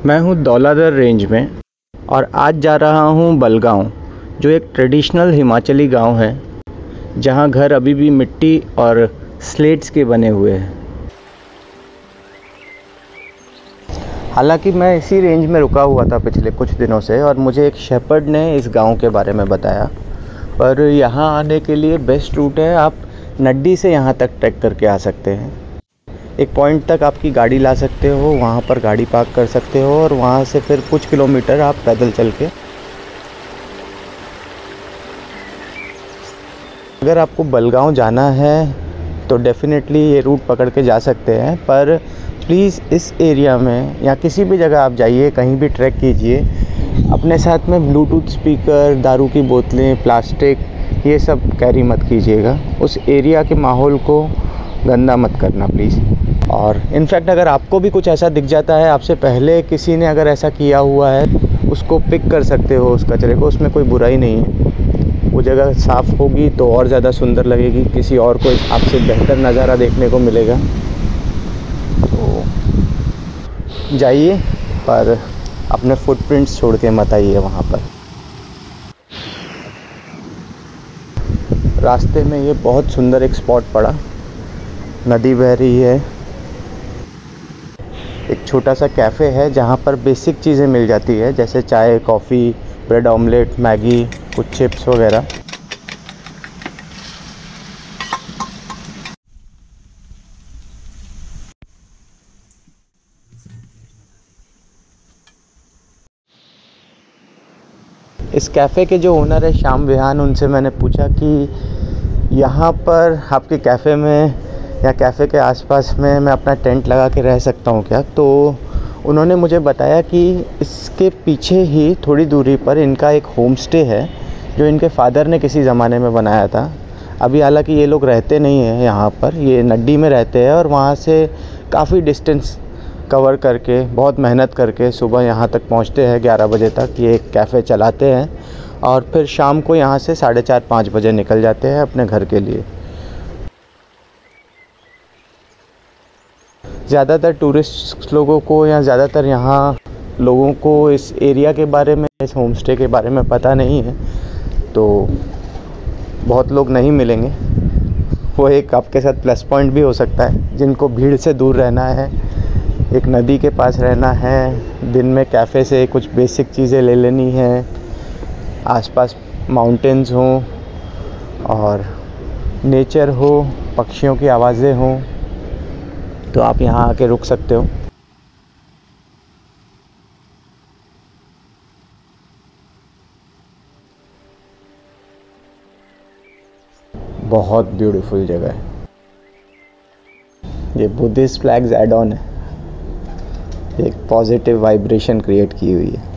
मैं हूँ दौलाधर रेंज में और आज जा रहा हूँ बलगांव, जो एक ट्रेडिशनल हिमाचली गांव है जहाँ घर अभी भी मिट्टी और स्लेट्स के बने हुए हैं। हालांकि मैं इसी रेंज में रुका हुआ था पिछले कुछ दिनों से और मुझे एक शेपर्ड ने इस गांव के बारे में बताया, पर यहाँ आने के लिए बेस्ट रूट है, आप नड्डी से यहाँ तक ट्रैक करके आ सकते हैं। एक पॉइंट तक आपकी गाड़ी ला सकते हो, वहाँ पर गाड़ी पार्क कर सकते हो और वहाँ से फिर कुछ किलोमीटर आप पैदल चल के, अगर आपको बलगांव जाना है तो डेफिनेटली ये रूट पकड़ के जा सकते हैं। पर प्लीज़ इस एरिया में या किसी भी जगह आप जाइए, कहीं भी ट्रैक कीजिए, अपने साथ में ब्लूटूथ स्पीकर, दारू की बोतलें, प्लास्टिक, ये सब कैरी मत कीजिएगा। उस एरिया के माहौल को गंदा मत करना प्लीज़। और इनफैक्ट अगर आपको भी कुछ ऐसा दिख जाता है, आपसे पहले किसी ने अगर ऐसा किया हुआ है, उसको पिक कर सकते हो उस कचरे को, उसमें कोई बुराई नहीं है। वो जगह साफ़ होगी तो और ज़्यादा सुंदर लगेगी, किसी और को आपसे बेहतर नज़ारा देखने को मिलेगा। तो जाइए, पर अपने फुटप्रिंट्स छोड़ के मत आइए वहाँ पर। रास्ते में ये बहुत सुंदर एक स्पॉट पड़ा, नदी बह रही है, एक छोटा सा कैफ़े है जहाँ पर बेसिक चीज़ें मिल जाती है, जैसे चाय, कॉफ़ी, ब्रेड ऑमलेट, मैगी, कुछ चिप्स वगैरह। इस कैफ़े के जो ओनर है श्याम विहान, उनसे मैंने पूछा कि यहाँ पर आपके कैफ़े में या कैफ़े के आसपास में मैं अपना टेंट लगा के रह सकता हूँ क्या। तो उन्होंने मुझे बताया कि इसके पीछे ही थोड़ी दूरी पर इनका एक होम स्टे है, जो इनके फादर ने किसी ज़माने में बनाया था। अभी हालांकि ये लोग रहते नहीं हैं यहाँ पर, ये नड्डी में रहते हैं और वहाँ से काफ़ी डिस्टेंस कवर करके, बहुत मेहनत करके सुबह यहाँ तक पहुँचते हैं। 11 बजे तक ये एक कैफ़े चलाते हैं और फिर शाम को यहाँ से 4:30-5 बजे निकल जाते हैं अपने घर के लिए। ज़्यादातर टूरिस्ट लोगों को या ज़्यादातर यहाँ लोगों को इस एरिया के बारे में, इस होम स्टे के बारे में पता नहीं है, तो बहुत लोग नहीं मिलेंगे। वो एक आपके साथ प्लस पॉइंट भी हो सकता है। जिनको भीड़ से दूर रहना है, एक नदी के पास रहना है, दिन में कैफ़े से कुछ बेसिक चीज़ें ले लेनी है, आसपास माउंटेन्स हों और नेचर हो, पक्षियों की आवाज़ें हों, तो आप यहाँ आके रुक सकते हो। बहुत ब्यूटीफुल जगह है। ये बुद्धिस्ट फ्लैग्स ऐड ऑन है, एक पॉजिटिव वाइब्रेशन क्रिएट की हुई है।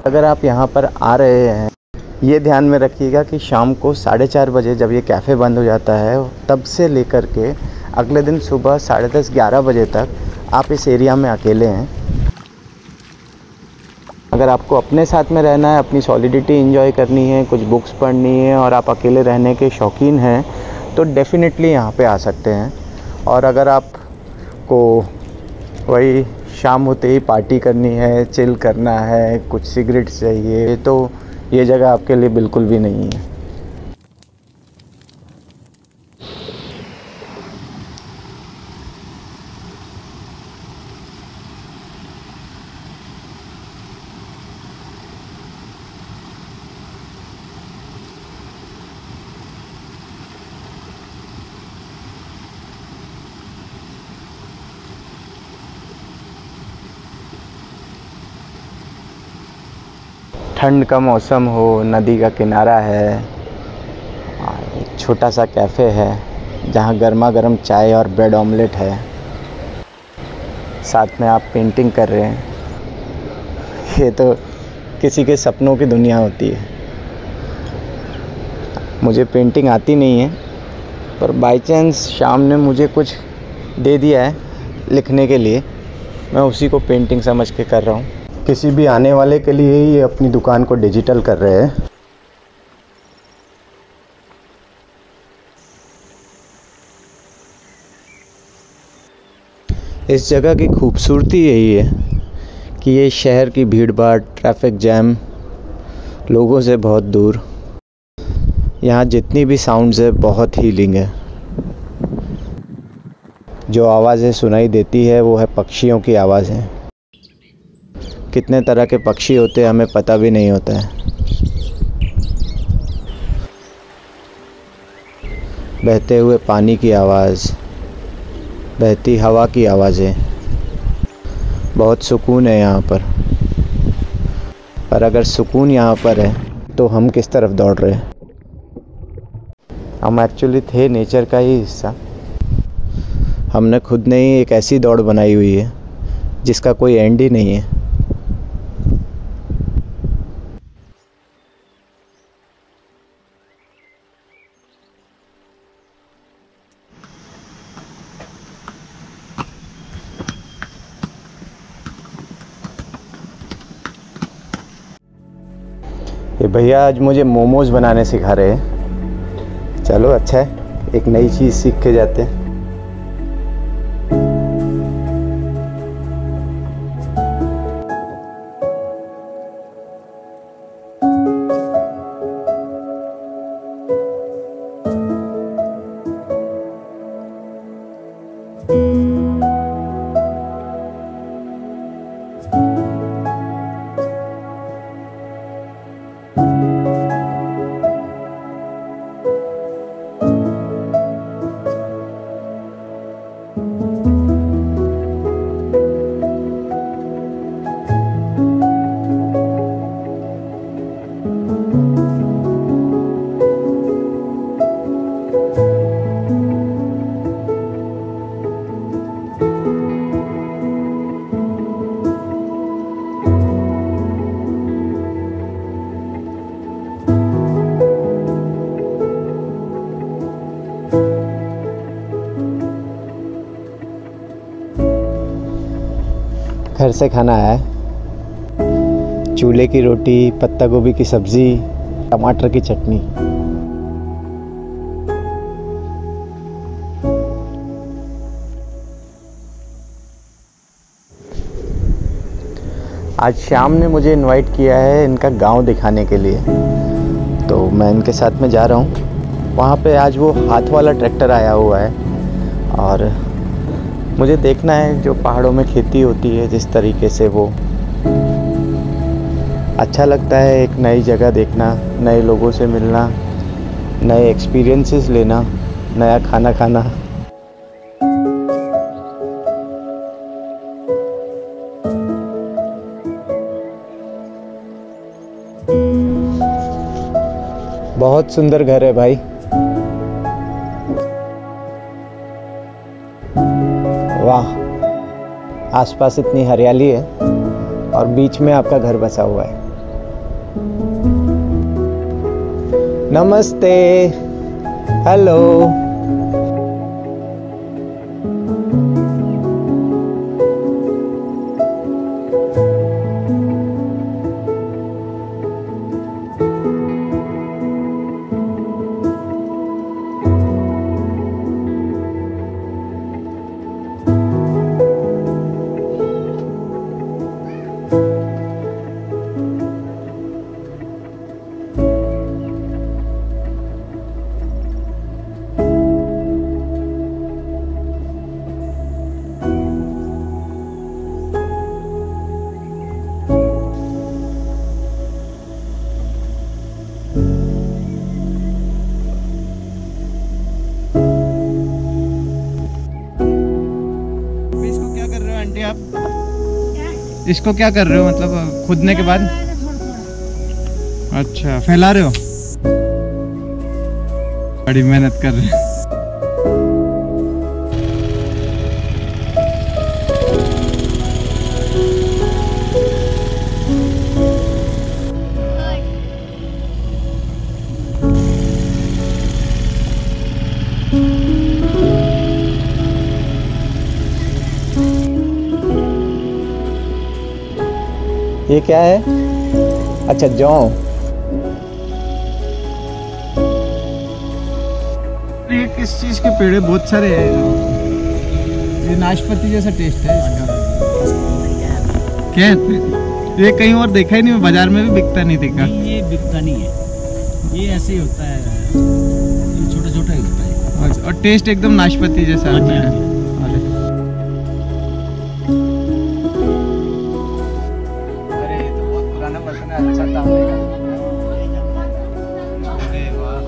अगर आप यहाँ पर आ रहे हैं, ये ध्यान में रखिएगा कि शाम को 4:30 बजे जब ये कैफ़े बंद हो जाता है, तब से लेकर के अगले दिन सुबह 10:30-11 बजे तक आप इस एरिया में अकेले हैं। अगर आपको अपने साथ में रहना है, अपनी सॉलिडिटी एंजॉय करनी है, कुछ बुक्स पढ़नी है और आप अकेले रहने के शौकीन हैं, तो डेफ़िनेटली यहाँ पे आ सकते हैं। और अगर आपको वही शाम होते ही पार्टी करनी है, चिल करना है, कुछ सिगरेट्स चाहिए, तो ये जगह आपके लिए बिल्कुल भी नहीं है। ठंड का मौसम हो, नदी का किनारा है, एक छोटा सा कैफ़े है जहाँ गर्मा गर्म चाय और ब्रेड ऑमलेट है, साथ में आप पेंटिंग कर रहे हैं, ये तो किसी के सपनों की दुनिया होती है। मुझे पेंटिंग आती नहीं है, पर बाय चांस शाम ने मुझे कुछ दे दिया है लिखने के लिए, मैं उसी को पेंटिंग समझ के कर रहा हूँ। किसी भी आने वाले के लिए ये अपनी दुकान को डिजिटल कर रहे हैं। इस जगह की खूबसूरती यही है कि ये शहर की भीड़ भाड़, ट्रैफिक जैम, लोगों से बहुत दूर। यहाँ जितनी भी साउंड्स है बहुत हीलिंग है। जो आवाज़ें सुनाई देती है वो है पक्षियों की आवाज़ें। कितने तरह के पक्षी होते हैं हमें पता भी नहीं होता है। बहते हुए पानी की आवाज़, बहती हवा की आवाज़ें, बहुत सुकून है यहाँ पर अगर सुकून यहाँ पर है तो हम किस तरफ दौड़ रहे हैं। हम एक्चुअली थे नेचर का ही हिस्सा। हमने खुद ने ही एक ऐसी दौड़ बनाई हुई है जिसका कोई एंड ही नहीं है। ये भैया आज मुझे मोमोज बनाने सिखा रहे हैं। चलो अच्छा है, एक नई चीज़ सीख के जाते हैं। घर से खाना आया है, चूल्हे की रोटी, पत्ता गोभी की सब्जी, टमाटर की चटनी। आज श्याम ने मुझे इनवाइट किया है इनका गांव दिखाने के लिए, तो मैं इनके साथ में जा रहा हूँ। वहाँ पे आज वो हाथ वाला ट्रैक्टर आया हुआ है और मुझे देखना है जो पहाड़ों में खेती होती है जिस तरीके से वो अच्छा लगता है। एक नई जगह देखना, नए लोगों से मिलना, नए एक्सपीरियंसेस लेना, नया खाना खाना। बहुत सुंदर घर है भाई। वाह, आसपास इतनी हरियाली है और बीच में आपका घर बसा हुआ है। नमस्ते, हेलो। इसको क्या कर रहे हो, मतलब खुदने के बाद? अच्छा, फैला रहे हो। बड़ी मेहनत कर रहे हो। ये क्या है? अच्छा, जौ। ये किस चीज के पेड़ है? बहुत सारे हैं। ये नाशपाती जैसा टेस्ट है इसका। क्या है? ये कहीं और देखा ही नहीं, बाजार में भी बिकता नहीं देखा। ये बिकता नहीं है, ये ऐसे ही होता है, ये छोटा छोटा ही होता है। अच्छा, और टेस्ट एकदम नाशपाती जैसा आता है। अरे ये तो बहुत पुराना बर्तन है, अच्छा दाम देगा। अरे वाह,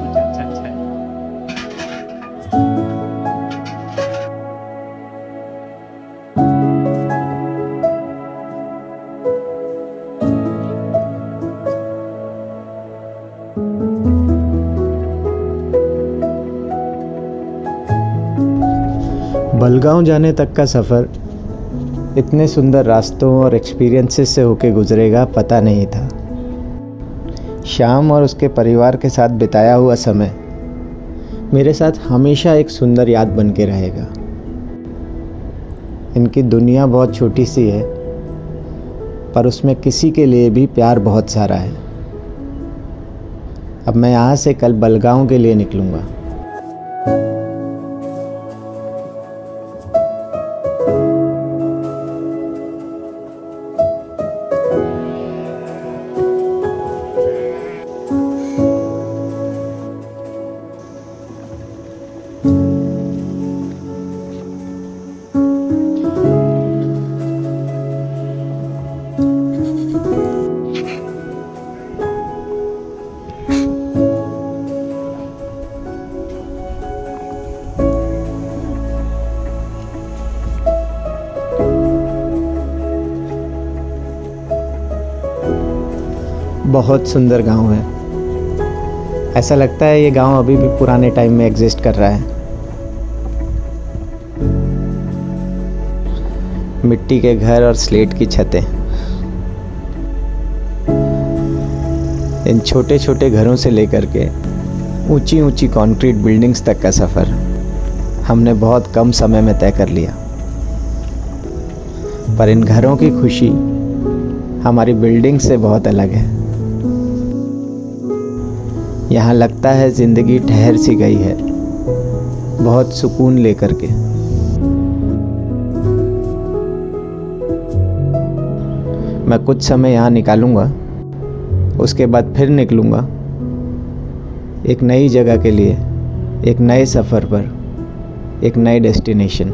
कुछ अच्छा अच्छा है। बलगांव जाने तक का सफ़र इतने सुंदर रास्तों और एक्सपीरियंसेस से होके गुजरेगा पता नहीं था। श्याम और उसके परिवार के साथ बिताया हुआ समय मेरे साथ हमेशा एक सुंदर याद बन के रहेगा। इनकी दुनिया बहुत छोटी सी है, पर उसमें किसी के लिए भी प्यार बहुत सारा है। अब मैं यहाँ से कल बलगांव के लिए निकलूँगा। बहुत सुंदर गांव है। ऐसा लगता है ये गांव अभी भी पुराने टाइम में एग्जिस्ट कर रहा है। मिट्टी के घर और स्लेट की छतें। इन छोटे छोटे घरों से लेकर के ऊंची ऊंची कंक्रीट बिल्डिंग्स तक का सफ़र हमने बहुत कम समय में तय कर लिया। पर इन घरों की खुशी हमारी बिल्डिंग से बहुत अलग है। यहाँ लगता है जिंदगी ठहर सी गई है, बहुत सुकून लेकर के। मैं कुछ समय यहाँ निकालूंगा, उसके बाद फिर निकलूंगा एक नई जगह के लिए, एक नए सफ़र पर, एक नए डेस्टिनेशन।